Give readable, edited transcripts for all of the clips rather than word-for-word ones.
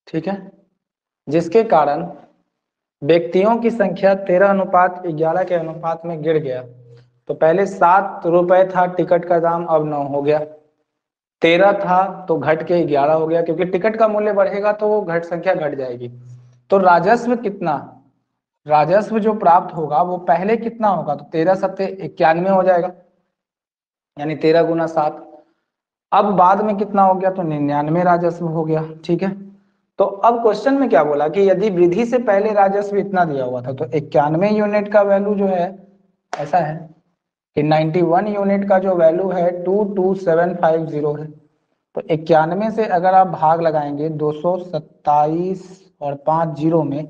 ठीक है, जिसके कारण व्यक्तियों की संख्या 13:11 के अनुपात में गिर गया। तो पहले 7 रुपए था टिकट का दाम, अब 9 हो गया। 13 था तो घट के 11 हो गया, क्योंकि टिकट का मूल्य बढ़ेगा तो वो संख्या घट जाएगी। तो राजस्व कितना, राजस्व जो प्राप्त होगा वो पहले कितना होगा, तो 13 सत्ते 91 हो जाएगा, यानी 13 गुना 7। अब बाद में कितना हो गया, तो 99 राजस्व हो गया। ठीक है, तो अब क्वेश्चन में क्या बोला कि यदि वृद्धि से पहले राजस्व इतना दिया हुआ था, तो 91 यूनिट का वैल्यू जो है ऐसा है कि 91 यूनिट का जो वैल्यू है 22750 है। तो 91 से अगर आप भाग लगाएंगे 227 और 5 जीरो में,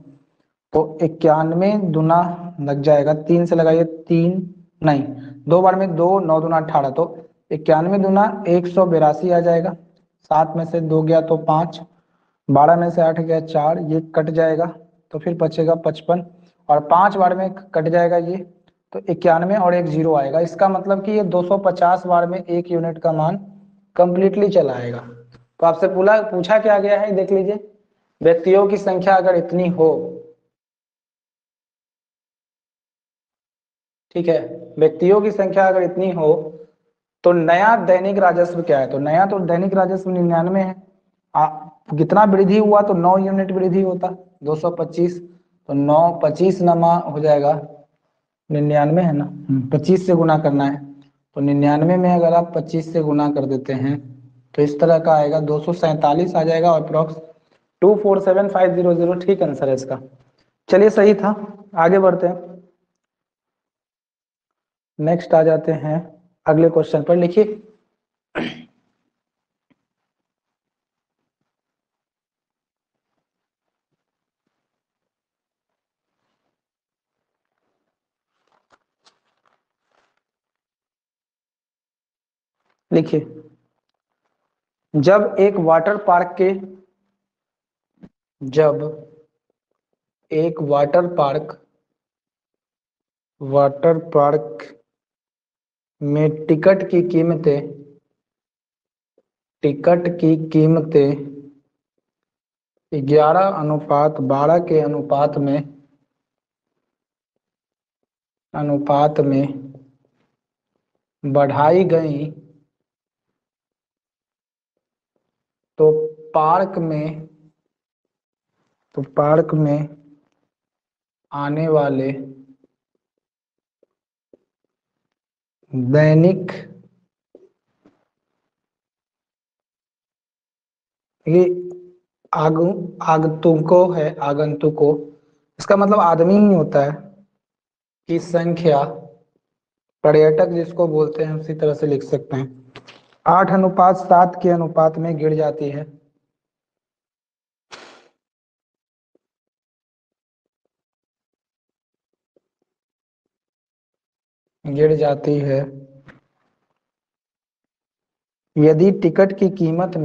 तो 91 दुना लग जाएगा, 3 से लगाइए, 3 नहीं, 2 बार में 2, 9 दुना 18, तो 91 दुना 182 आ जाएगा। 7 में से 2 गया तो 5, 12 में से 8 गया 4, ये कट जाएगा तो फिर बचेगा 55, और 5 बार में कट जाएगा ये, तो 91 और एक जीरो आएगा। इसका मतलब कि ये 250 बार में 1 यूनिट का मान कंप्लीटली चला आएगा। तो आपसे पूछा क्या गया है, देख लीजिए, व्यक्तियों की संख्या अगर इतनी हो, ठीक है, व्यक्तियों की संख्या अगर इतनी हो तो नया दैनिक राजस्व क्या है, तो नया तो दैनिक राजस्व 99 है। कितना वृद्धि हुआ, तो 9 यूनिट वृद्धि होता, 225, तो 9 25 नमा हो जाएगा 99 है ना, 25 से गुना करना है, तो 99 में अगर आप 25 से गुना कर देते हैं तो इस तरह का आएगा, 247 आ जाएगा, और अप्रॉक्स 247500 ठीक आंसर है इसका। चलिए सही था, आगे बढ़ते हैं। नेक्स्ट आ जाते हैं अगले क्वेश्चन पर, लिखिए। लिखिए, जब एक वाटर पार्क के जब एक वाटर पार्क में टिकट की कीमतें 11:12 के अनुपात में बढ़ाई गई, तो पार्क में आने वाले दैनिक, ये आगंतुकों, इसका मतलब आदमी ही होता है, की संख्या, पर्यटक जिसको बोलते हैं उसी तरह से लिख सकते हैं, 8:7 के अनुपात में गिर जाती है। गिर जाती है यदि टिकट की कीमत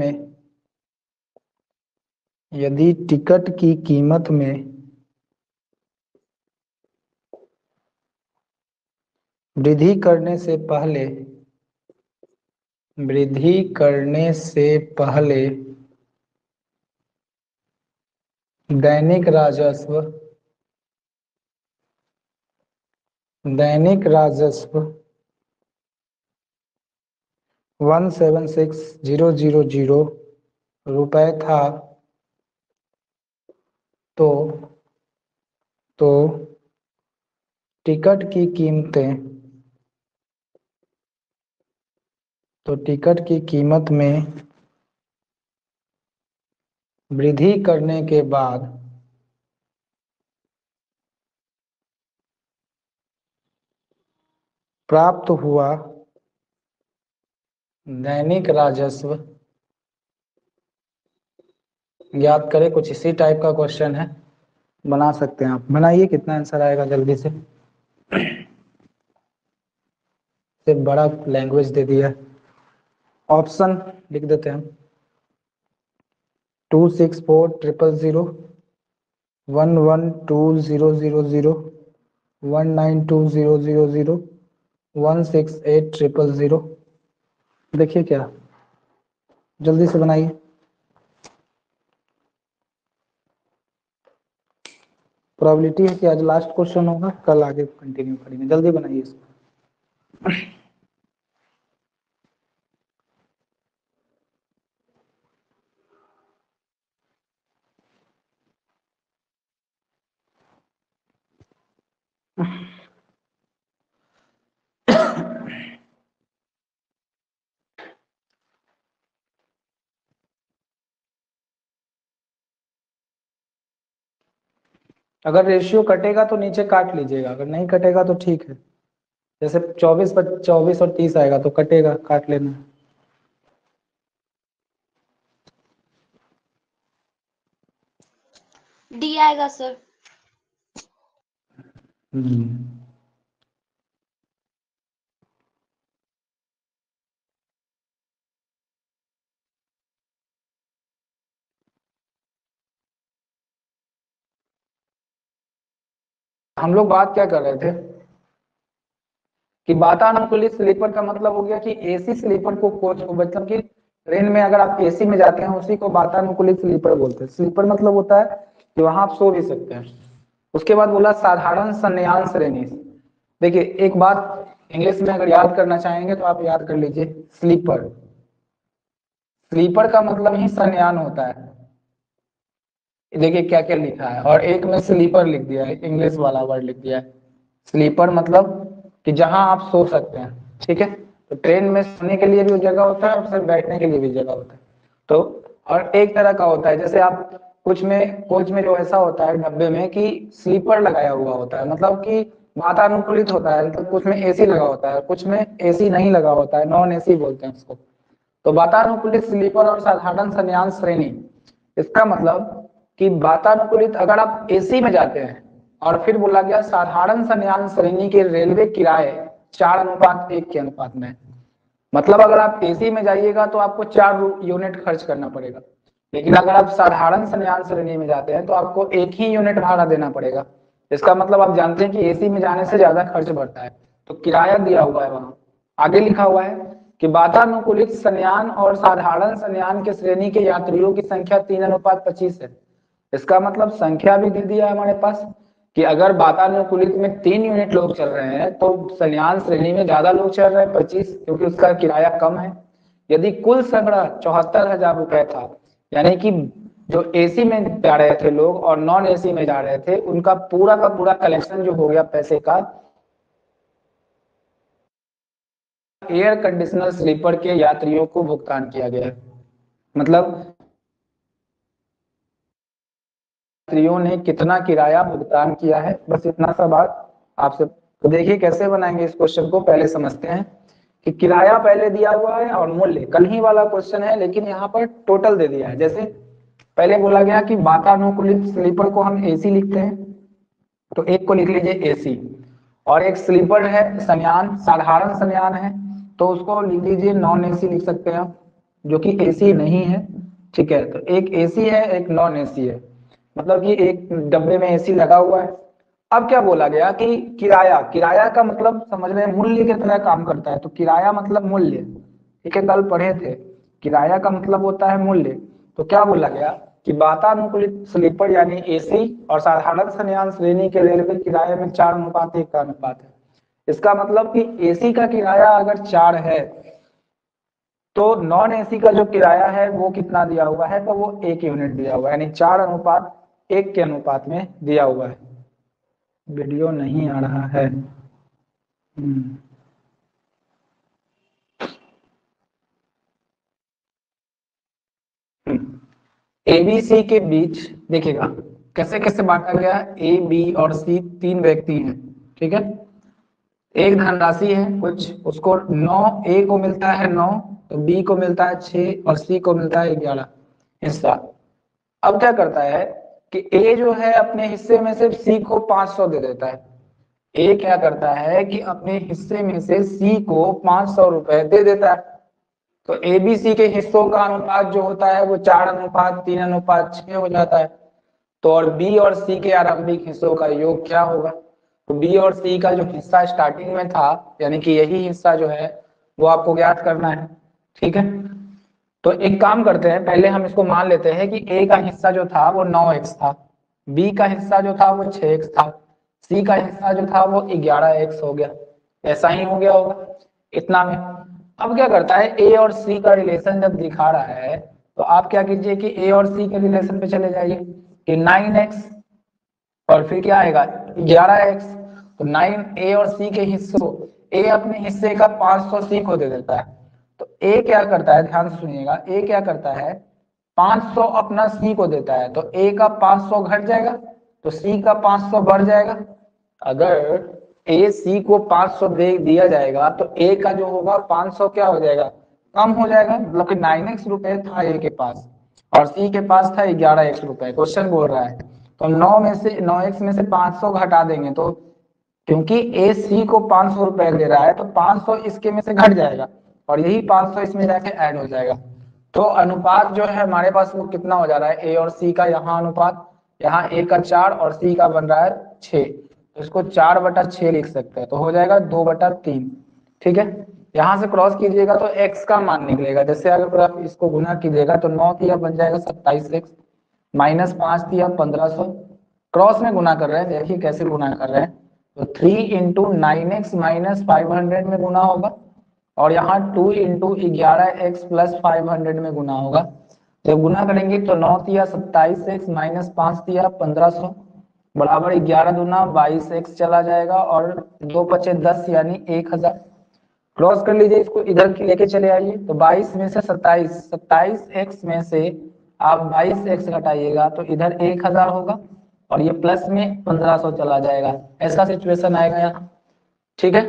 में वृद्धि करने से पहले दैनिक राजस्व 176,000 रुपए था, तो टिकट की कीमत में वृद्धि करने के बाद प्राप्त हुआ दैनिक राजस्व ज्ञात करें। कुछ इसी टाइप का क्वेश्चन है, बना सकते हैं आप, बनाइए, कितना आंसर आएगा जल्दी से। सिर्फ बड़ा लैंग्वेज दे दिया, ऑप्शन लिख देते हैं, 264,000, 112,000, 192,000, 168,000। देखिए क्या, जल्दी से बनाइए। प्रोबेबिलिटी है कि आज लास्ट क्वेश्चन होगा, कल आगे कंटिन्यू करेंगे। जल्दी बनाइए इसको। अगर रेशियो कटेगा तो नीचे काट लीजिएगा, अगर नहीं कटेगा तो ठीक है। जैसे 24 और 30 आएगा तो कटेगा, काट लेना। डी आएगा सर। हम लोग बात क्या कर रहे थे कि वातानुकूलित स्लीपर का मतलब हो गया कि एसी स्लीपर को कोच को, मतलब कि ट्रेन में अगर आप एसी में जाते हैं उसी को वातानुकूलित स्लीपर बोलते हैं। स्लीपर मतलब होता है कि वहां आप सो भी सकते हैं। उसके बाद बोला साधारण शयनयान श्रेणी। देखिए एक बात इंग्लिश में अगर याद करना चाहेंगे तो आप याद कर लीजिए, स्लीपर। स्लीपर का मतलब ही शयनयान होता है। देखिए क्या क्या लिखा है, और एक में स्लीपर लिख दिया है, इंग्लिश वाला वर्ड लिख दिया है। स्लीपर मतलब कि जहां आप सो सकते हैं, ठीक है। तो ट्रेन में सोने के लिए भी जगह होता है और सिर्फ बैठने के लिए भी जगह होता है। तो और एक तरह का होता है, जैसे आप कोच में जो ऐसा होता है डब्बे में कि स्लीपर लगाया हुआ होता है, मतलब कि वातानुकूलित होता है, मतलब कुछ में एसी लगा होता है, कुछ में एसी नहीं लगा होता है, नॉन एसी बोलते हैं उसको। तो वातानुकूलित स्लीपर और साधारण शयनयान श्रेणी, इसका मतलब कि वातानुकूलित अगर आप एसी में जाते हैं, और फिर बोला गया साधारण शयनयान श्रेणी के रेलवे किराए 4:1 के अनुपात में। मतलब अगर आप एसी में जाइएगा तो आपको 4 यूनिट खर्च करना पड़ेगा, लेकिन अगर आप साधारण शयनयान श्रेणी में जाते हैं तो आपको 1 ही यूनिट भाड़ा देना पड़ेगा। इसका मतलब आप जानते हैं कि एसी में जाने से ज्यादा खर्च बढ़ता है। तो किराया दिया हुआ है वहां, आगे लिखा हुआ है कि वातानुकूलित शयनयान और साधारण शयनयान के श्रेणी के यात्रियों की संख्या 3:25 है। इसका मतलब संख्या भी दे दिया है हमारे पास कि अगर वातानुकूलित में 3 यूनिट लोग चल रहे हैं तो शयनयान श्रेणी में ज्यादा लोग चल रहे हैं 25, क्योंकि उसका किराया कम है। यदि कुल संग्रह 74,000 रुपए था, यानी कि जो एसी में जा रहे थे लोग और नॉन एसी में जा रहे थे, उनका पूरा का पूरा कलेक्शन जो हो गया पैसे का, एयर कंडीशनर स्लीपर के यात्रियों को भुगतान किया गया है। मतलब यात्रियों ने कितना किराया भुगतान किया है, बस इतना सा बात आपसे। तो देखिए कैसे बनाएंगे इस क्वेश्चन को, पहले समझते हैं कि किराया पहले दिया हुआ है और मूल्य कल ही वाला क्वेश्चन है, लेकिन यहाँ पर टोटल दे दिया है। जैसे पहले बोला गया कि वातानुकूलित स्लीपर को हम एसी लिखते हैं, तो एक को लिख लीजिए एसी, और एक स्लीपर है शयनयान, साधारण शयनयान है, तो उसको लिख लीजिए नॉन एसी लिख सकते हैं आप, जो कि एसी नहीं है, ठीक है। तो एक एसी है एक नॉन एसी है, मतलब कि एक डब्बे में एसी लगा हुआ है। अब क्या बोला गया कि किराया, किराया का मतलब समझ रहे हैं मूल्य की तरह काम करता है, तो किराया मतलब मूल्य, ठीक है, कल पढ़े थे। किराया का मतलब होता है मूल्य। तो क्या बोला गया कि वातानुकूलित स्लीपर यानी एसी और साधारण शयनयान श्रेणी के रेलवे किराए में 4:1 का अनुपात है। इसका मतलब कि एसी का किराया अगर 4 है तो नॉन एसी का जो किराया है वो कितना दिया हुआ है, तो वो 1 यूनिट दिया हुआ है, यानी 4:1 के अनुपात में दिया हुआ है। वीडियो नहीं आ रहा है। ए बी सी के बीच देखिएगा कैसे कैसे बांटा गया है। ए बी और सी 3 व्यक्ति हैं, ठीक है। एक धनराशि है कुछ, उसको 9, ए को मिलता है 9, तो बी को मिलता है 6 और सी को मिलता है 11 हिस्सा। अब क्या करता है कि ए जो है अपने हिस्से में से सी को 500 दे देता है। ए क्या करता है कि अपने हिस्से में से सी को 500 रुपए दे देता है। तो एबीसी के हिस्सों का अनुपात जो होता है वो 4:3:6 हो जाता है। तो और बी और सी के आरंभिक हिस्सों का योग क्या होगा, तो बी और सी का जो हिस्सा स्टार्टिंग में था, यानी कि यही हिस्सा जो है वो आपको ज्ञात करना है, ठीक है। तो एक काम करते हैं, पहले हम इसको मान लेते हैं कि ए का हिस्सा जो था वो 9x था, बी का हिस्सा जो था वो 6x था, सी का हिस्सा जो था वो 11x हो गया, ऐसा ही हो गया होगा इतना में। अब क्या करता है, ए और सी का रिलेशन जब दिखा रहा है तो आप क्या कीजिए कि ए और सी के रिलेशन पे चले जाइए कि 9x और फिर क्या आएगा 11x, तो 9 ए और सी के हिस्सों, ए अपने हिस्से का 500 सी को दे देता है, तो ए क्या करता है, ध्यान से सुनिएगा, ए क्या करता है 500 अपना सी को देता है, तो ए का 500 घट जाएगा तो सी का 500 बढ़ जाएगा। अगर ए सी को 500 दे दिया जाएगा तो ए का जो होगा 500 क्या हो जाएगा, कम हो जाएगा, मतलब कि 9x रुपए था ए के पास और सी के पास था 11x रुपए। क्वेश्चन बोल रहा है तो 9x में से 500 घटा देंगे, तो क्योंकि ए सी को 500 रुपए दे रहा है तो 500 इसके में से घट जाएगा और यही 500 इसमें जाके ऐड हो जाएगा। तो अनुपात जो है हमारे पास वो कितना हो जा रहा है, ए और सी का यहाँ अनुपात, यहाँ ए का 4 और सी का बन रहा है 6, तो इसको 4/6 लिख सकते हैं, तो हो जाएगा 2/3। ठीक है, यहाँ से क्रॉस कीजिएगा तो x का मान निकलेगा, जैसे अगर आप इसको गुना कीजिएगा तो 9 तिया बन जाएगा 27x, माइनस 5 तिया 1500, क्रॉस में गुना कर रहे हैं, देखिए कैसे गुना कर रहे हैं, तो 3 इंटू 9x माइनस 500 में गुना होगा और यहाँ 2 इंटू 11x प्लस 500 में गुना होगा। जब गुना करेंगे तो 9 तिया 27x माइनस 5 तिया 1500 बराबर 11 दूना 22x चला जाएगा और 2 पचे 10 यानी 1000। क्रॉस कर लीजिए इसको, इधर की लेके चले आइए, तो 22 में से 27x में से आप 22x घटाइएगा तो इधर 1000 होगा और ये प्लस में 1500 चला जाएगा, ऐसा सिचुएशन आएगा यहाँ। ठीक है,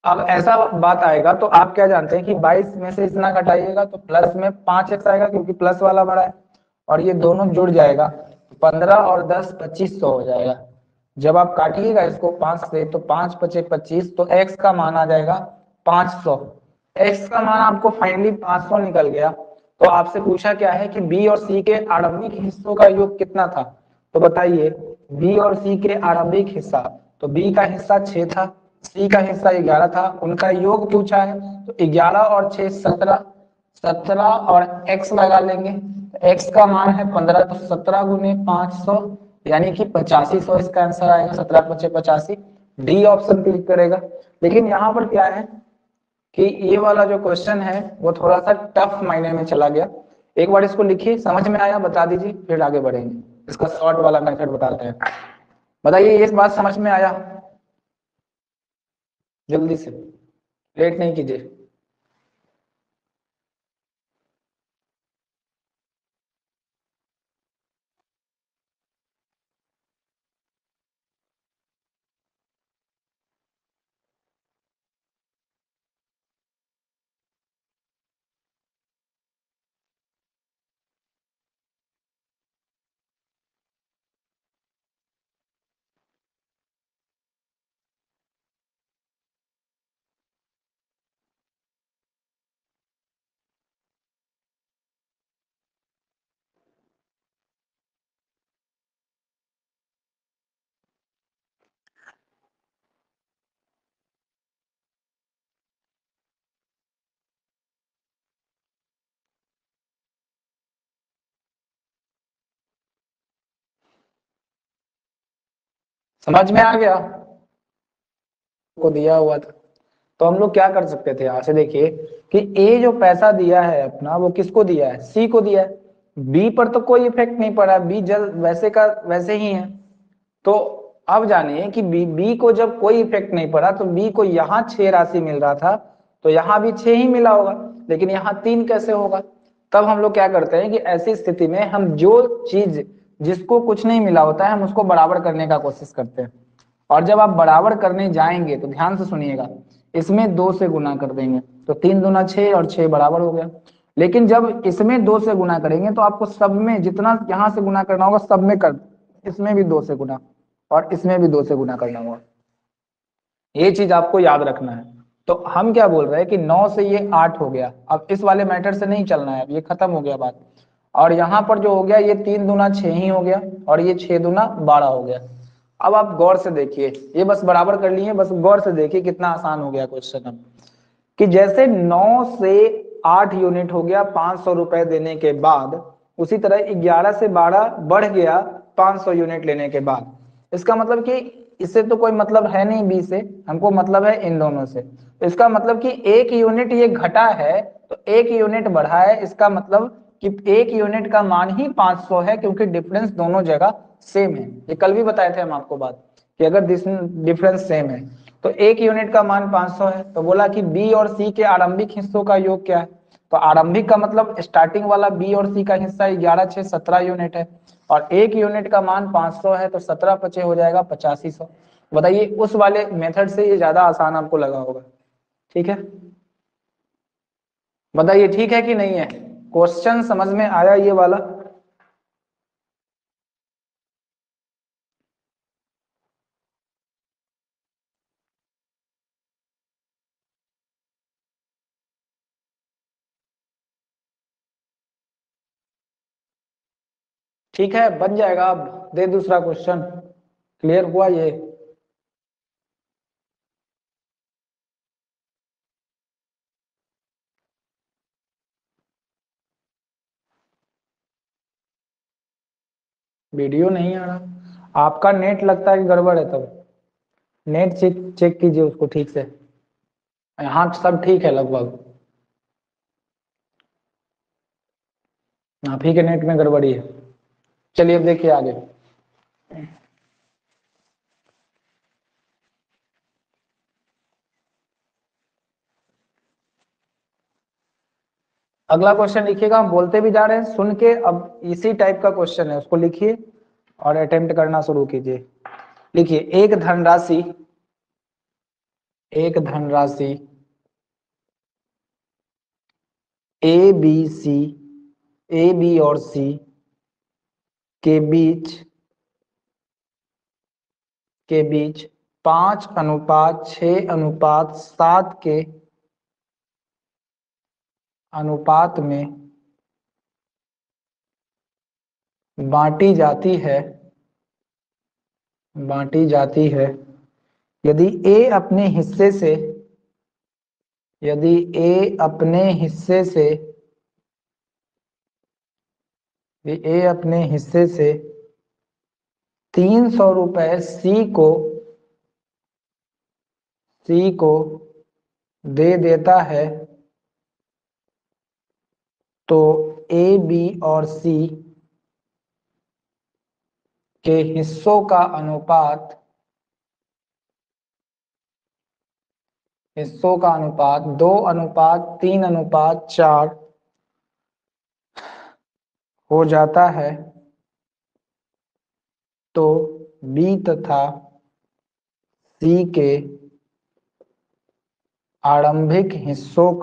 अब ऐसा बात आएगा तो आप क्या जानते हैं कि 22 में से इतना घटाइएगा तो प्लस में 5x आएगा क्योंकि प्लस वाला बड़ा है और ये दोनों जुड़ जाएगा, 15 और 10 2500 हो जाएगा। जब आप काटिएगा इसको 5 से तो 5 पचे 25, तो x का मान आ जाएगा 500। x का मान आपको फाइनली 500 निकल गया, तो आपसे पूछा क्या है कि b और c के आरंभिक हिस्सों का योग कितना था, तो बताइए b और c के आरंभिक हिस्सा, तो b का हिस्सा 6 था, c का हिस्सा 11 था, उनका योग पूछा है, तो 11 और 6 17, 17 और x लगा लेंगे, x का मान है 15, तो 17 गुने 500 यानी कि 8500 इसका आंसर आएगा, 17 पचे 85, डी ऑप्शन क्लिक करेगा। लेकिन यहाँ पर क्या है कि ये वाला जो क्वेश्चन है वो थोड़ा सा टफ मायने में चला गया, एक बार इसको लिखिए, समझ में आया बता दीजिए फिर आगे बढ़ेंगे, इसका शॉर्ट वाला मेथड बताते हैं। बताइए ये बात समझ में आया, जल्दी से, लेट नहीं कीजिए। समझ में आ गया, को दिया हुआ था, तो हम लोग क्या कर सकते थे, यहाँ से देखिए कि ए जो पैसा दिया है अपना वो किसको दिया है, सी को दिया है, बी पर तो कोई इफेक्ट नहीं पड़ा, बी जल वैसे का वैसे ही है। तो अब जानिए कि बी को जब कोई इफेक्ट नहीं पड़ा तो बी को यहाँ 6 राशि मिल रहा था तो यहाँ भी 6 ही मिला होगा, लेकिन यहाँ 3 कैसे होगा। तब हम लोग क्या करते हैं कि ऐसी स्थिति में हम जो चीज जिसको कुछ नहीं मिला होता है हम उसको बराबर करने का कोशिश करते हैं, और जब आप बराबर करने जाएंगे तो ध्यान से सुनिएगा, इसमें 2 से गुना कर देंगे तो 3 दूना 6 और 6 बराबर हो गया। लेकिन जब इसमें 2 से गुना करेंगे तो आपको सब में जितना यहाँ से गुना करना होगा सब में कर, इसमें भी 2 से गुना और इसमें भी 2 से गुना करना होगा, ये चीज आपको याद रखना है। तो हम क्या बोल रहे हैं कि 9 से ये 8 हो गया, अब इस वाले मैटर से नहीं चलना है, अब ये खत्म हो गया बात। और यहाँ पर जो हो गया ये 3 दूना 6 ही हो गया और ये 6 दूना 12 हो गया। अब आप गौर से देखिए, ये बस बराबर कर लिए, बस गौर से देखिए कितना आसान हो गया क्वेश्चन। अब कि जैसे 9 से 8 यूनिट हो गया 500 रुपए देने के बाद, उसी तरह 11 से 12 बढ़ गया 500 यूनिट लेने के बाद। इसका मतलब कि इससे तो कोई मतलब है नहीं बी से, हमको मतलब है इन दोनों से। तो इसका मतलब कि 1 यूनिट ये घटा है तो 1 यूनिट बढ़ा है, इसका मतलब कि 1 यूनिट का मान ही 500 है, क्योंकि डिफरेंस दोनों जगह सेम है। ये कल भी बताए थे हम आपको बात कि अगर डिफरेंस सेम है तो 1 यूनिट का मान 500 है। तो बोला कि बी और सी के आरंभिक हिस्सों का योग क्या है, तो आरंभिक का मतलब स्टार्टिंग वाला बी और सी का हिस्सा 11 6 17 यूनिट है, और 1 यूनिट का मान 500 है, तो 17 पचे हो जाएगा 8500। बताइए उस वाले मेथड से ये ज्यादा आसान आपको लगा होगा। ठीक है, बताइए ठीक है कि नहीं है, क्वेश्चन समझ में आया ये वाला? ठीक है, बन जाएगा। अब दे दूसरा क्वेश्चन, क्लियर हुआ ये? वीडियो नहीं आ रहा आपका, नेट लगता है कि गड़बड़ है। तब नेट चेक चेक कीजिए उसको ठीक से। यहाँ सब ठीक है लगभग, आप ही के नेट में गड़बड़ी है। चलिए अब देखिए आगे। अगला क्वेश्चन लिखिएगा, हम बोलते भी जा रहे हैं सुन के। अब इसी टाइप का क्वेश्चन है, उसको लिखिए और अटेम्प्ट करना शुरू कीजिए। लिखिए, एक धनराशि A B C, A B और सी के बीच 5:6:7 के अनुपात में बांटी जाती है। यदि ए अपने हिस्से से यदि ए अपने हिस्से से यदि ए अपने हिस्से से 300 रुपए सी को दे देता है, तो ए बी और सी के हिस्सों का अनुपात 2:3:4 हो जाता है। तो बी तथा सी के आरंभिक हिस्सों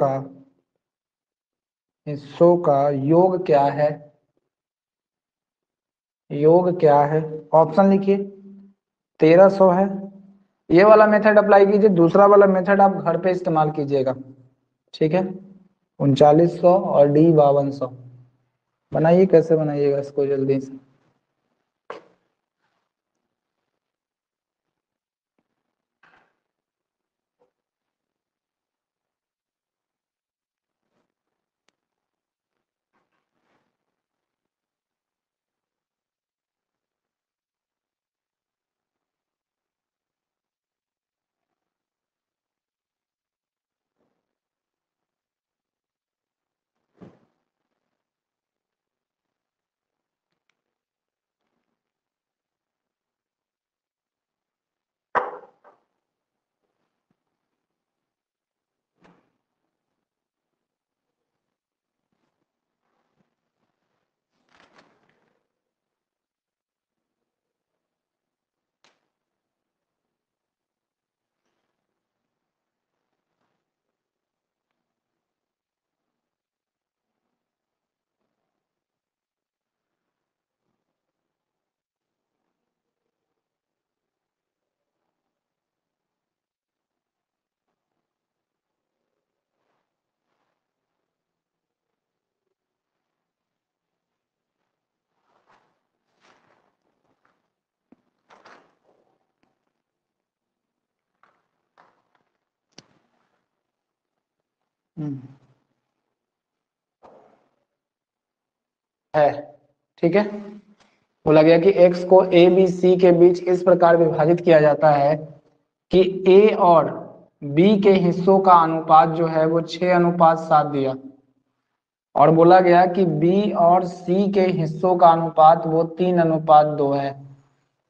का योग क्या है? ऑप्शन लिखिए। 1300 है, ये वाला मेथड अप्लाई कीजिए, दूसरा वाला मेथड आप घर पे इस्तेमाल कीजिएगा। ठीक है, 3900 और डी 5200। बनाइए, कैसे बनाइएगा इसको जल्दी से। है, ठीक है। बोला गया कि x को a b c के बीच इस प्रकार विभाजित किया जाता है कि a और b के हिस्सों का अनुपात जो है वो 6:7 दिया, और बोला गया कि b और c के हिस्सों का अनुपात वो 3:2 है।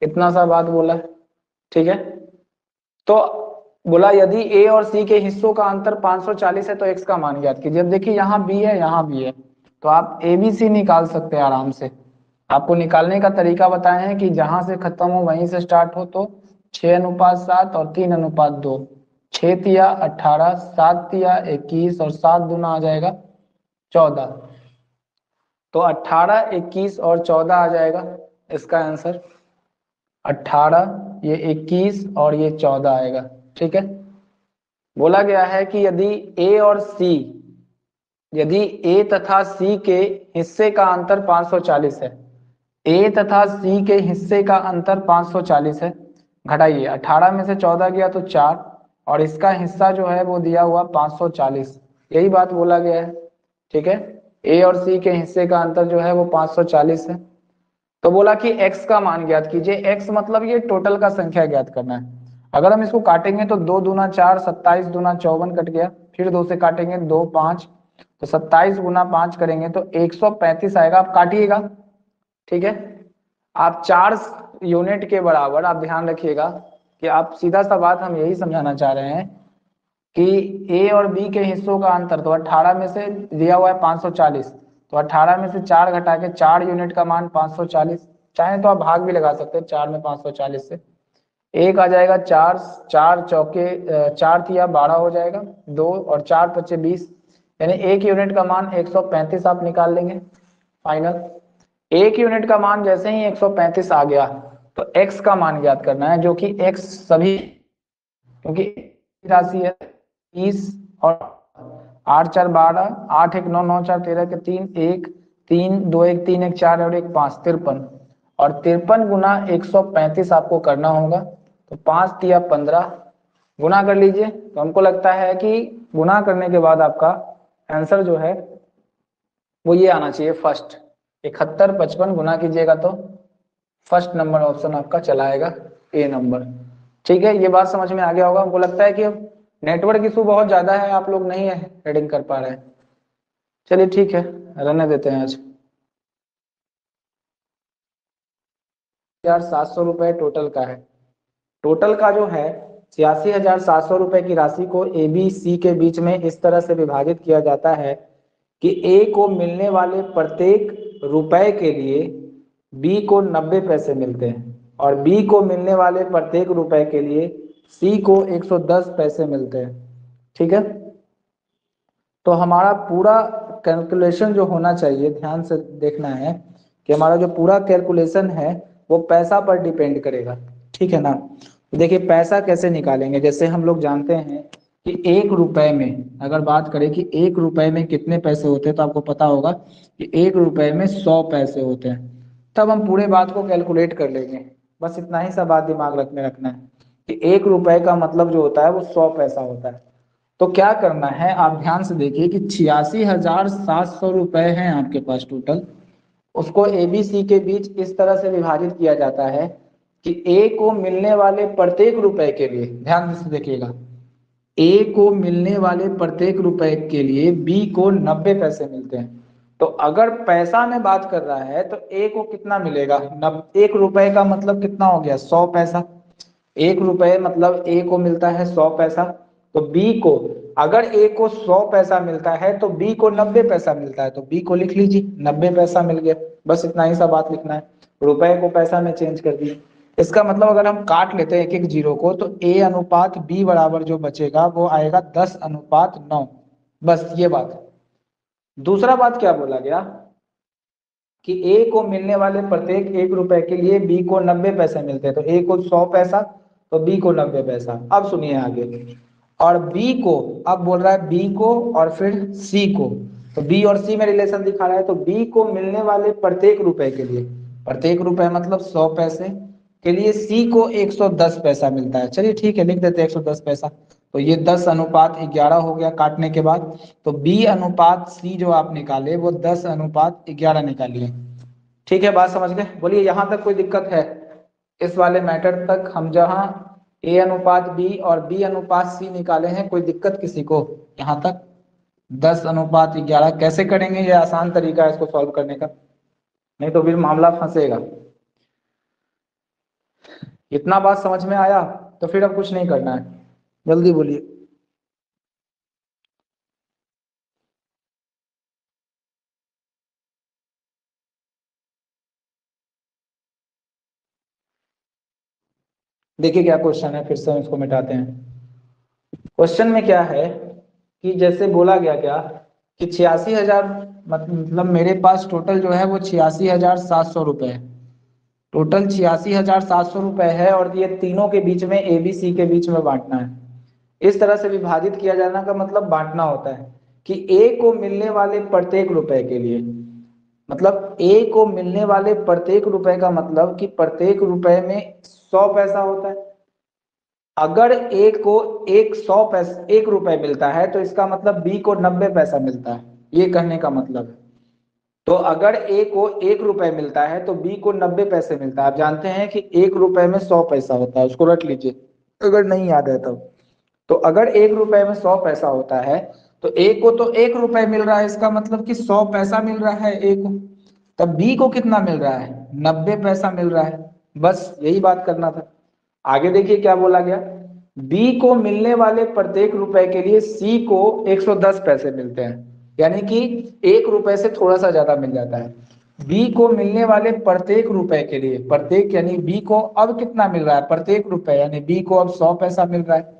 इतना सा बात बोला है, ठीक है। तो बोला यदि a और c के हिस्सों का अंतर 540 है तो x का मान ज्ञात कीजिए। अब देखिए यहाँ b है, यहाँ b है, तो आप a b c निकाल सकते हैं आराम से। आपको निकालने का तरीका बताए हैं कि जहां से खत्म हो वहीं से स्टार्ट हो, तो 6:7 और 3:2, 6 तिया 18, 7 तिया 21 और 7 दूना आ जाएगा 14। तो 18, 21 और 14 आ जाएगा इसका आंसर। 18, ये 21 और ये 14 आएगा, ठीक है। बोला गया है कि यदि a और c, यदि a तथा c के हिस्से का अंतर 540 है, a तथा c के हिस्से का अंतर 540 है, घटाइए 18 में से 14 गया तो 4, और इसका हिस्सा जो है वो दिया हुआ 540, यही बात बोला गया है, ठीक है। a और c के हिस्से का अंतर जो है वो 540 है। तो बोला कि x का मान ज्ञात कीजिए। x मतलब ये टोटल का संख्या ज्ञात करना है। अगर हम इसको काटेंगे तो 2 दूना 4, 27 दूना 54 कट गया, फिर 2 से काटेंगे 2 5, तो 27 गुना 5 करेंगे तो 135 आएगा। आप काटिएगा, ठीक है। आप 4 यूनिट के बराबर, आप ध्यान रखिएगा कि आप सीधा सा बात हम यही समझाना चाह रहे हैं कि a और b के हिस्सों का अंतर, तो 18 में से दिया हुआ है 540, तो 18 में से 4 घटा के 4 यूनिट का मान 540, चाहे तो आप भाग भी लगा सकते हैं 4 में 540 से। एक आ जाएगा 4, 4 चौके 4 तिया 12 हो जाएगा, 2 और 4 पचे 20, यानी 1 यूनिट का मान 135 आप निकाल लेंगे फाइनल। 1 यूनिट का मान जैसे ही 135 आ गया तो x का मान ज्ञात करना है, जो कि x सभी, क्योंकि राशि है 30 और 8 4 12, 8 1 9 9 4 13 के 3 1 3 2 1 3 1 4 और 1 5, 53, और 53 गुना 135 आपको करना होगा। तो 5 तिया 15 गुना कर लीजिए। तो हमको लगता है कि गुना करने के बाद आपका आंसर जो है वो ये आना चाहिए फर्स्ट। 71 55 गुना कीजिएगा तो फर्स्ट नंबर ऑप्शन आपका चला आएगा, ए नंबर, ठीक है। ये बात समझ में आ गया होगा। हमको लगता है कि अब नेटवर्क इशू बहुत ज्यादा है, आप लोग नहीं है रीडिंग कर पा रहे हैं। चलिए ठीक है, रहने देते हैं आज। 700 रुपए टोटल का है। टोटल का जो है 86,700 रुपए की राशि को ए बी सी के बीच में इस तरह से विभाजित किया जाता है कि ए को मिलने वाले प्रत्येक रुपए के लिए बी को 90 पैसे मिलते हैं, और बी को मिलने वाले प्रत्येक रुपए के लिए सी को 110 पैसे मिलते हैं, ठीक है। तो हमारा पूरा कैलकुलेशन जो होना चाहिए, ध्यान से देखना है कि हमारा जो पूरा कैलकुलेशन है वो पैसा पर डिपेंड करेगा, ठीक है ना। तो देखिए पैसा कैसे निकालेंगे, जैसे हम लोग जानते हैं कि 1 रुपए में, अगर बात करें कि 1 रुपए में कितने पैसे होते हैं, तो आपको पता होगा कि 1 रुपए में 100 पैसे होते हैं। तब हम पूरे बात को कैलकुलेट कर लेंगे। बस इतना ही सा बात दिमाग में रखना है कि 1 रुपए का मतलब जो होता है वो 100 पैसा होता है। तो क्या करना है, आप ध्यान से देखिए कि 86,700 रुपए हैं आपके पास टोटल। उसको एबीसी के बीच इस तरह से विभाजित किया जाता है कि ए को मिलने वाले प्रत्येक रुपए के लिए, ध्यान से देखिएगा, ए को मिलने वाले प्रत्येक रुपए के लिए बी को 90 पैसे मिलते हैं। तो अगर पैसा में बात कर रहा है तो ए को कितना मिलेगा, 1 रुपए का मतलब कितना हो गया, 100 पैसा। 1 रुपए मतलब ए को मिलता है 100 पैसा, तो बी को, अगर ए को 100 पैसा मिलता है तो बी को 90 पैसा मिलता है, तो बी को लिख लीजिए 90 पैसा मिल गया। बस इतना ही सा बात लिखना है, रुपए को पैसा में चेंज कर दिए। इसका मतलब अगर हम काट लेते हैं एक एक जीरो को, तो ए अनुपात बी बराबर जो बचेगा वो आएगा 10:9। बस ये बात है। दूसरा बात क्या बोला गया कि ए को मिलने वाले प्रत्येक 1 रुपए के लिए बी को 90 पैसे मिलते हैं, तो ए को 100 पैसा तो बी को 90 पैसा। अब सुनिए आगे, और बी को, अब बोल रहा है बी को और फिर सी को, तो बी और सी में रिलेशन दिखा रहा है। तो बी को मिलने वाले प्रत्येक रुपए के लिए, प्रत्येक रुपए मतलब 100 पैसे के लिए सी को 110 पैसा मिलता है। चलिए ठीक है, लिख देते हैं 110 पैसा। तो ये 10:11 हो गया काटने के बाद। तो B अनुपात C जो आप निकाले वो 10:11 निकालिए। ठीक है, बात समझ गए? बोलिए यहाँ तक कोई दिक्कत है? इस वाले मैटर तक हम जहाँ A अनुपात B और B अनुपात C निकाले हैं, कोई दिक्कत किसी को यहाँ तक? 10:11 कैसे करेंगे? ये आसान तरीका है इसको सॉल्व करने का, नहीं तो फिर मामला फंसेगा। इतना बात समझ में आया? तो फिर अब कुछ नहीं करना है, जल्दी बोलिए। देखिए क्या क्वेश्चन है, फिर से हम इसको मिटाते हैं। क्वेश्चन में क्या है कि जैसे बोला गया क्या कि 86,000, मतलब मेरे पास टोटल जो है वो 86,700 रुपए है। टोटल 86,700 रुपए है और ये तीनों के बीच में ABC के बीच में बांटना है। इस तरह से विभाजित किया जाना का मतलब बांटना होता है कि A को मिलने वाले प्रत्येक रुपए के लिए, मतलब A को मिलने वाले प्रत्येक रुपए का मतलब कि प्रत्येक रुपए में 100 पैसा होता है। अगर A को 1 रुपए मिलता है तो इसका मतलब B को 90 पैसा मिलता है, ये कहने का मतलब है। तो अगर A को 1 रुपए मिलता है तो B को 90 पैसे मिलता है। आप जानते हैं कि 1 रुपए में 100 पैसा होता है, उसको रट लीजिए अगर नहीं याद है तब। तो अगर 1 रुपए में 100 पैसा होता है तो A को तो 1 रुपए मिल रहा है, इसका मतलब कि 100 पैसा मिल रहा है A को। तब B को कितना मिल रहा है? 90 पैसा मिल रहा है। बस यही बात करना था। आगे देखिए क्या बोला गया। B को मिलने वाले प्रत्येक रुपए के लिए C को 110 पैसे मिलते हैं, यानी कि 1 रुपए से थोड़ा सा ज्यादा मिल जाता है। B को मिलने वाले प्रत्येक रुपए के लिए, प्रत्येक यानी B को अब कितना मिल रहा है? प्रत्येक रुपए यानी B को अब 100 पैसा मिल रहा है।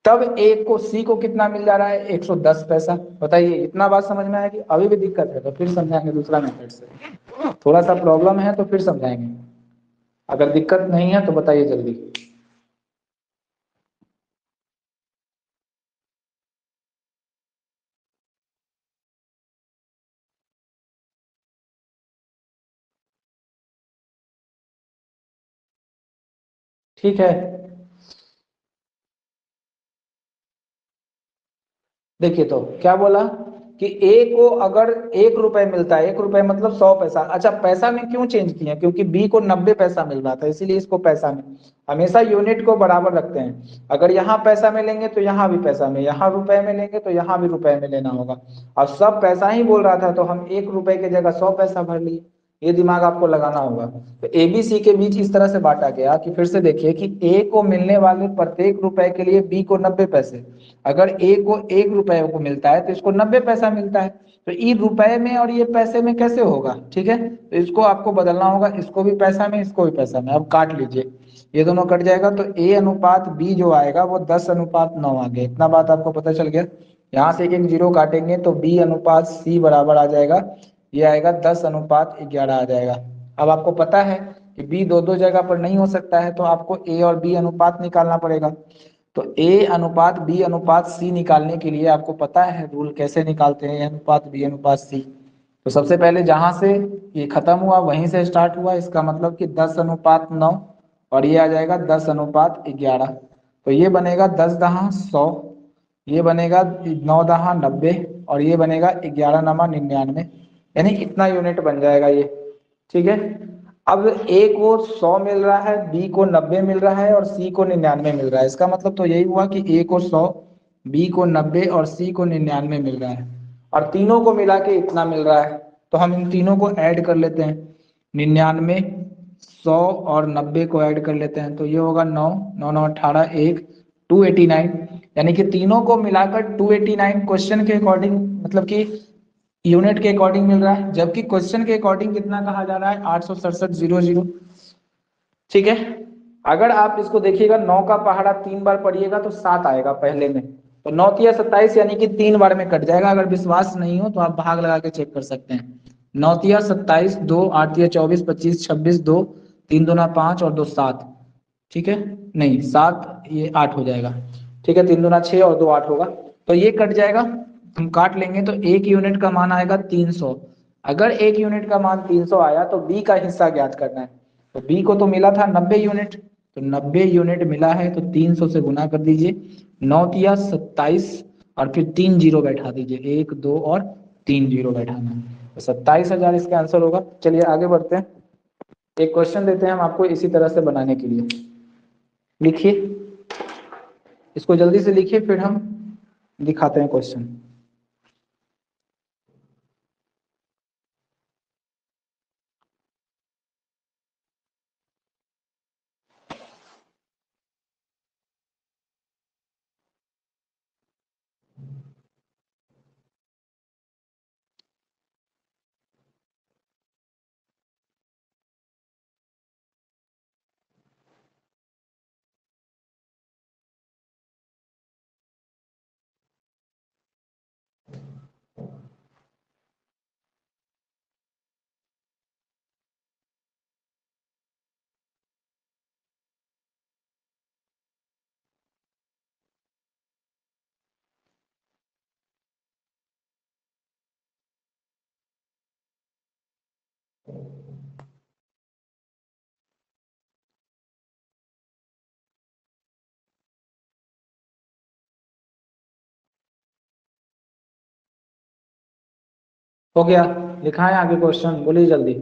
तब A को C को कितना मिल जा रहा है? 110 पैसा। बताइए, इतना बात समझ में आया कि अभी भी दिक्कत है? तो फिर समझाएंगे दूसरा मेथड से। थोड़ा सा प्रॉब्लम है तो फिर समझाएंगे, अगर दिक्कत नहीं है तो बताइए जल्दी। ठीक है, देखिए तो क्या बोला कि ए को अगर 1 रुपए मिलता है, 1 रुपए मतलब 100 पैसा। अच्छा, पैसा में क्यों चेंज किया? क्योंकि बी को 90 पैसा मिल रहा था, इसीलिए इसको पैसा में। हमेशा यूनिट को बराबर रखते हैं। अगर यहाँ पैसा में लेंगे तो यहाँ भी पैसा में, यहाँ रुपए में लेंगे तो यहाँ भी रुपए में लेना होगा। अब सब पैसा ही बोल रहा था तो हम 1 रुपए की जगह 100 पैसा भर लिए। ये दिमाग आपको लगाना होगा। तो एबीसी के बीच इस तरह से बांटा गया कि फिर से देखिए कि ए को मिलने वाले प्रत्येक रुपए के लिए बी को 90 पैसे। अगर ए को 1 रुपए को मिलता है तो इसको 90 पैसा मिलता है। तो ये रुपए में और ये पैसे में कैसे होगा? ठीक है, तो इसको आपको बदलना होगा, इसको भी पैसा में, इसको भी पैसा में। अब काट लीजिए, ये दोनों कट जाएगा तो ए अनुपात बी जो आएगा वो 10:9 आ गया। इतना बात आपको पता चल गया। यहाँ से एक एक जीरो काटेंगे तो बी अनुपात सी बराबर आ जाएगा, ये आएगा 10:11 आ जाएगा। अब आपको पता है कि बी दो दो जगह पर नहीं हो सकता है, तो आपको ए और बी अनुपात निकालना पड़ेगा। तो ए अनुपात बी अनुपात सी निकालने के लिए आपको पता है रूल कैसे निकालते हैं, ए अनुपात बी अनुपात सी। तो सबसे पहले जहां से ये खत्म हुआ वहीं से स्टार्ट हुआ, इसका मतलब कि 10:9 और ये आ जाएगा 10:11। तो ये बनेगा 10 दहा 100, ये बनेगा 9 दहा 90 और ये बनेगा 11 नमा 99, यानी इतना यूनिट बन जाएगा ये। ठीक है, अब ए को 100 मिल रहा है, बी को 90 मिल रहा है और सी को 99 मिल रहा है। इसका मतलब तो यही हुआ कि ए को 100, बी को 90 और सी को 99 मिल रहा है, और तीनों को मिला के इतना मिल रहा है। तो हम इन तीनों को ऐड कर लेते हैं, 99, 100 और 90 को ऐड कर लेते हैं। तो ये होगा 9, 9 9 18, 1 289, यानी कि तीनों को मिलाकर 289 क्वेश्चन के अकॉर्डिंग, मतलब कि यूनिट के अकॉर्डिंग मिल रहा है। जबकि क्वेश्चन के अकॉर्डिंग कितना कहा जा रहा है? 867,000। ठीक है, अगर आप इसको देखिएगा 9 का पहाड़ा 3 बार पढ़िएगा तो 7 आएगा पहले में। तो 9 तिया 27 यानी कि 3 बार में कट जाएगा। अगर विश्वास नहीं हो तो आप भाग लगा के चेक कर सकते हैं। 9 तिया 27, 2 8 तिया 24, 25 26, 2 3 दूना 5 और 2 7। ठीक है, नहीं 7, ये 8 हो जाएगा। ठीक है, 3 दूना 6 और 2 8 होगा। तो ये कट जाएगा, हम काट लेंगे तो एक यूनिट का मान आएगा 300। अगर एक यूनिट का मान 300 आया तो बी का हिस्सा ज्ञात करना है। तो बी को तो मिला था 90 यूनिट, तो 90 यूनिट मिला है तो 300 से गुना कर दीजिए, 9 तिया 27, और फिर 3 जीरो बैठा दीजिए, 1 2 और 3 जीरो बैठाना है, तो 27,000 इसका आंसर होगा। चलिए आगे बढ़ते हैं, एक क्वेश्चन देते हैं हम आपको इसी तरह से बनाने के लिए। लिखिए, इसको जल्दी से लिखिए, फिर हम दिखाते हैं क्वेश्चन। हो गया, लिखा है आगे क्वेश्चन, बोलिए जल्दी।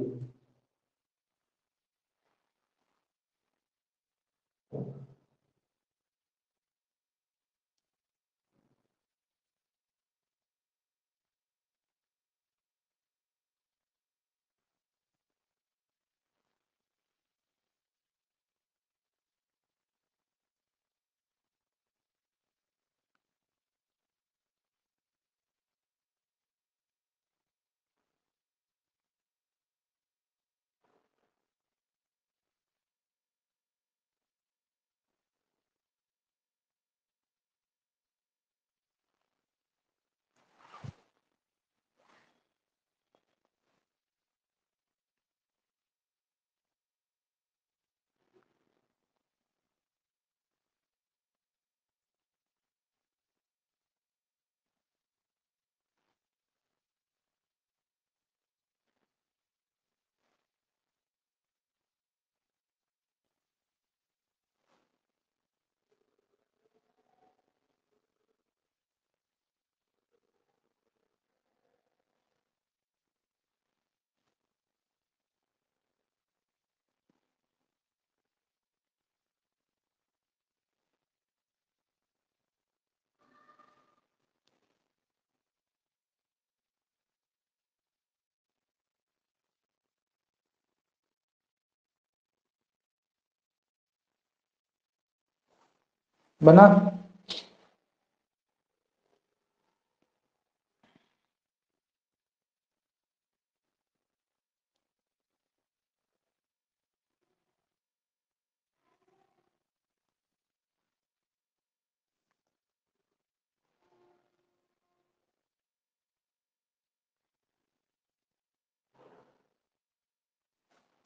बना?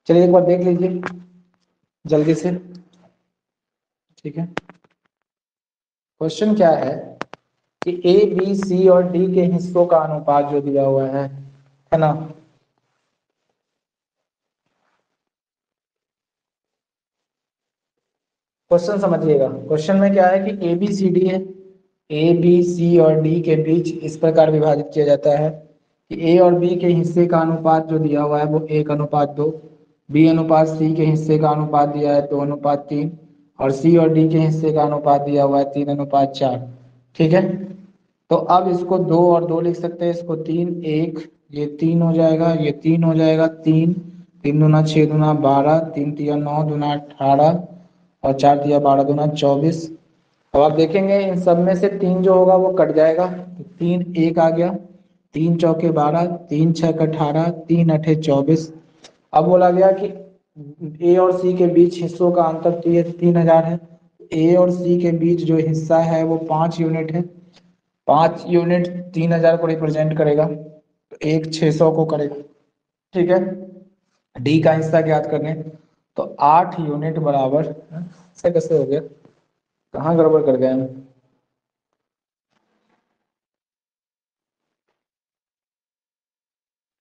चलिए एक बार देख लीजिए जल्दी से, ठीक है। क्वेश्चन क्या है कि ए बी सी और डी के हिस्सों का अनुपात जो दिया हुआ है ना। क्वेश्चन समझिएगा, क्वेश्चन में क्या है कि ए बी सी डी है, ए बी सी और डी के बीच इस प्रकार विभाजित किया जाता है कि ए और बी के हिस्से का अनुपात जो दिया हुआ है वो 1:2, बी अनुपात सी के हिस्से का अनुपात दिया है 2:3, और सी और डी के हिस्से का अनुपात दिया हुआ है 3:4, ठीक है। तो अब इसको 2 और 2 लिख सकते हैं, इसको 3 1, ये 3 हो जाएगा, ये 3 हो जाएगा, 3 3 दूना 6 दूना 12, 3 तिया 9 दूना 18, और 4 तिया 12 दूना 24। अब आप देखेंगे इन सब में से 3 जो होगा वो कट जाएगा, तो 3 1 आ गया, 3 चौके 12, 3 छक 18, 3 अठे 24। अब बोला गया कि ए और सी के बीच हिस्सों का अंतर तो ये 3000 है, ए और सी के बीच जो हिस्सा है वो 5 यूनिट है, 5 यूनिट 3000 को रिप्रेजेंट करेगा, तो एक 600 को करेगा, ठीक है। डी का हिस्सा ज्ञात करने, तो 8 यूनिट बराबर, ऐसे कैसे हो गया, कहाँ गड़बड़ कर गए हम।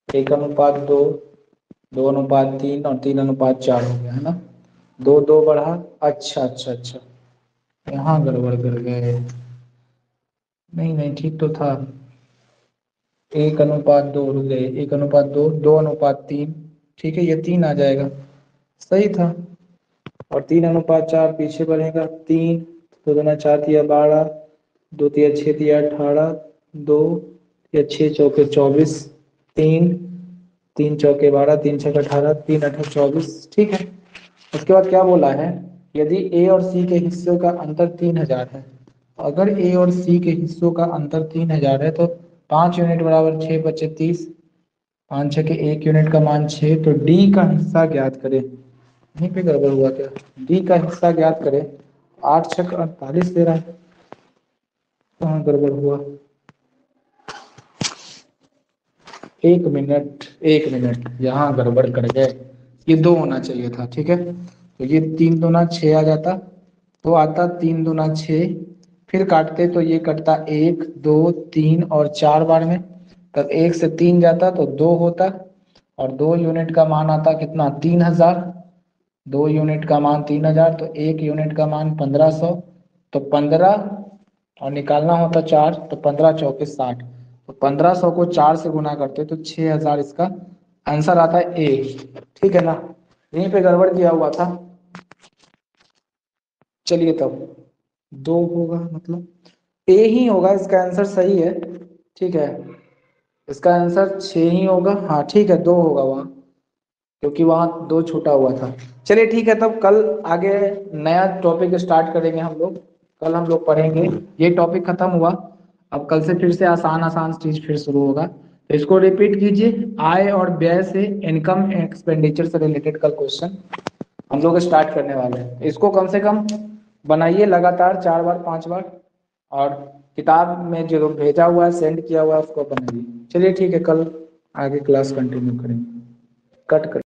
1:2, 2:3 और 3:4 हो गया है ना। दो दो बढ़ा, अच्छा अच्छा अच्छा, यहाँ गड़बड़ कर गए। नहीं नहीं ठीक तो था, 1:2, रुक गए, 1:2, 2:3, ठीक है, ये 3 आ जाएगा, सही था। और 3:4 पीछे बढ़ेगा, 3, 2×4 तिया 12, 2×6 = 18, 2×6 = 24, 3, 3×4 = 12, 3×6 = 18, 3×8 = 24, ठीक है। उसके बाद क्या बोला है, यदि ए और सी के हिस्सों का अंतर 3000 है, अगर ए और सी के हिस्सों का अंतर 3000 है तो 5 यूनिट बराबर 6 बचे 30, 5 6 के 1 यूनिट का मान 6, तो डी का हिस्सा ज्ञात करें। यहीं पे गड़बड़ हुआ क्या, डी का हिस्सा ज्ञात करें, 8 6 48 दे रहा है, कहाँ गड़बड़ हुआ। 1 मिनट 1 मिनट, यहाँ गड़बड़ कर गए, ये 2 होना चाहिए था, ठीक है। तो ये 3×2 = 6 आ जाता, तो आता 3×2 = 6, फिर काटते तो ये कटता 1 2 3 और 4 बार में, तब 1 से 3 जाता तो 2 होता, और 2 यूनिट का मान आता कितना, 3000, 2 यूनिट का मान 3000, तो 1 यूनिट का मान 1500, तो 15 और निकालना होता 4, तो 15 चौके 60, तो 1500 को 4 से गुना करते तो 6000 इसका आंसर आता है ए, ठीक है ना। यहीं पे गड़बड़ किया हुआ था। चलिए तब 2 होगा, मतलब ए ही होगा इसका आंसर, सही है, ठीक है। इसका आंसर 6 ही होगा, हाँ ठीक है, 2 होगा वहाँ, क्योंकि वहाँ 2 छूटा हुआ था। चलिए ठीक है, तब कल आगे नया टॉपिक स्टार्ट करेंगे हम लोग, कल हम लोग पढ़ेंगे, ये टॉपिक खत्म हुआ, अब कल से फिर से आसान आसान चीज फिर शुरू होगा, तो इसको रिपीट कीजिए, आय और व्यय से, इनकम एक्सपेंडिचर से रिलेटेड कल क्वेश्चन हम लोग स्टार्ट करने वाले हैं। इसको कम से कम बनाइए लगातार 4 बार 5 बार, और किताब में जो भेजा हुआ है सेंड किया हुआ है उसको बनाइए। चलिए ठीक है, कल आगे क्लास कंटिन्यू करेंगे, कट कर।